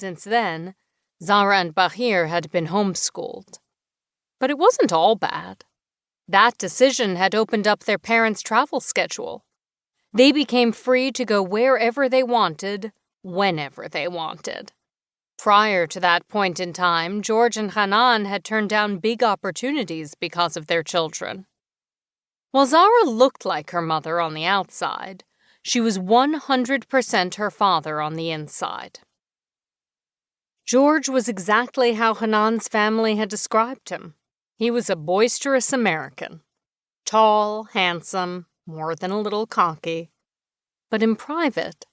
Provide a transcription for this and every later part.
Since then, Zahra and Bahir had been homeschooled. But it wasn't all bad. That decision had opened up their parents' travel schedule. They became free to go wherever they wanted, whenever they wanted. Prior to that point in time, George and Hanan had turned down big opportunities because of their children. While Zahra looked like her mother on the outside, she was 100% her father on the inside. George was exactly how Hanan's family had described him. He was a boisterous American. Tall, handsome, more than a little cocky. But in private,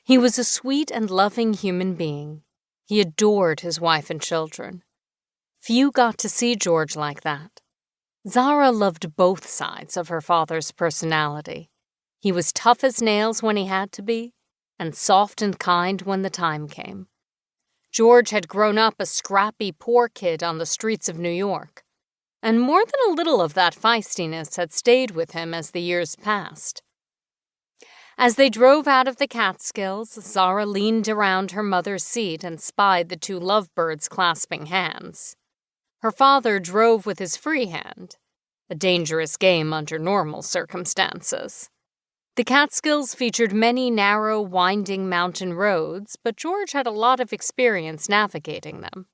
he was a sweet and loving human being. He adored his wife and children. Few got to see George like that. Zahra loved both sides of her father's personality. He was tough as nails when he had to be, and soft and kind when the time came. George had grown up a scrappy, poor kid on the streets of New York, and more than a little of that feistiness had stayed with him as the years passed. As they drove out of the Catskills, Zahra leaned around her mother's seat and spied the two lovebirds clasping hands. Her father drove with his free hand, a dangerous game under normal circumstances. The Catskills featured many narrow, winding mountain roads, but George had a lot of experience navigating them.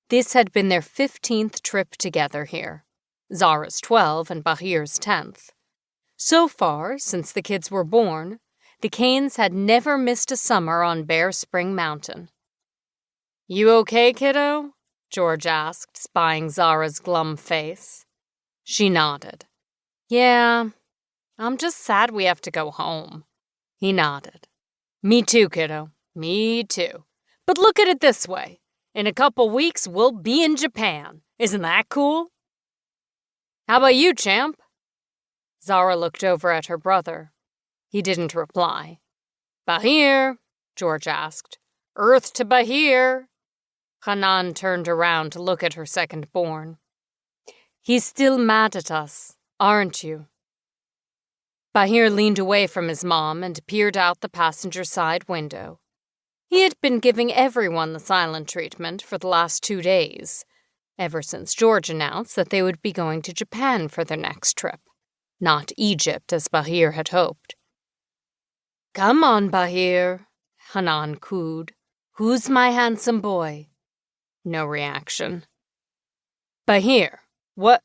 This had been their 15th trip together here, Zahra's 12 and Bahir's 10th. So far, since the kids were born, the Kanes had never missed a summer on Bear Spring Mountain. "You okay, kiddo?" George asked, spying Zahra's glum face. She nodded. "Yeah, I'm just sad we have to go home." He nodded. "Me too, kiddo. Me too. But look at it this way. In a couple weeks, we'll be in Japan. Isn't that cool?" "How about you, champ?" Zahra looked over at her brother. He didn't reply. "Bahir?" George asked. "Earth to Bahir." Hanan turned around to look at her second-born. "He's still mad at us, aren't you?" Bahir leaned away from his mom and peered out the passenger side window. He had been giving everyone the silent treatment for the last 2 days, ever since George announced that they would be going to Japan for their next trip, not Egypt as Bahir had hoped. "Come on, Bahir," Hanan cooed. "Who's my handsome boy?" No reaction. "Bahir, what?"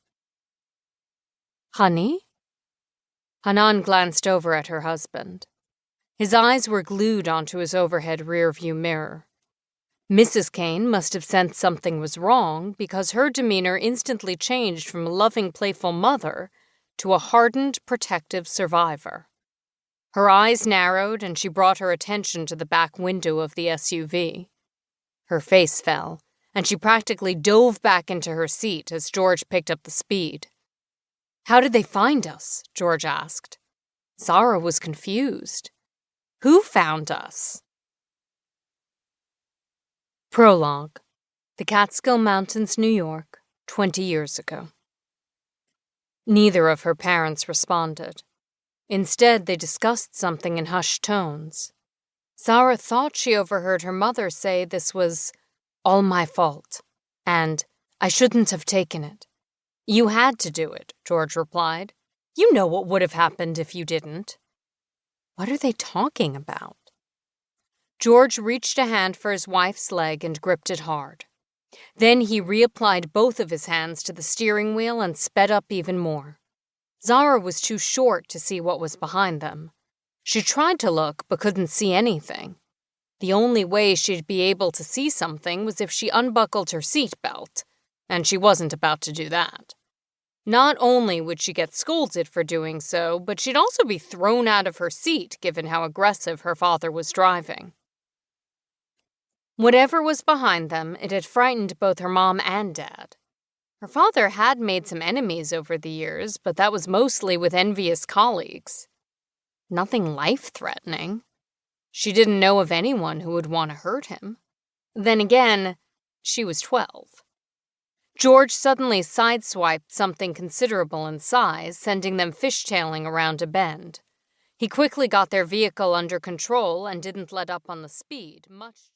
"Honey?" Hanan glanced over at her husband. His eyes were glued onto his overhead rearview mirror. Mrs. Kane must have sensed something was wrong because her demeanor instantly changed from a loving, playful mother to a hardened, protective survivor. Her eyes narrowed and she brought her attention to the back window of the SUV. Her face fell, and she practically dove back into her seat as George picked up the speed. "How did they find us?" George asked. Zahra was confused. "Who found us?" Prologue. The Catskill Mountains, New York, 20 years ago. Neither of her parents responded. Instead, they discussed something in hushed tones. Zahra thought she overheard her mother say this was all my fault, and I shouldn't have taken it. "You had to do it," George replied. "You know what would have happened if you didn't." What are they talking about? George reached a hand for his wife's leg and gripped it hard. Then he reapplied both of his hands to the steering wheel and sped up even more. Zahra was too short to see what was behind them. She tried to look but couldn't see anything. The only way she'd be able to see something was if she unbuckled her seatbelt, and she wasn't about to do that. Not only would she get scolded for doing so, but she'd also be thrown out of her seat given how aggressive her father was driving. Whatever was behind them, it had frightened both her mom and dad. Her father had made some enemies over the years, but that was mostly with envious colleagues. Nothing life-threatening. She didn't know of anyone who would want to hurt him. Then again, she was 12. George suddenly sideswiped something considerable in size, sending them fishtailing around a bend. He quickly got their vehicle under control and didn't let up on the speed, much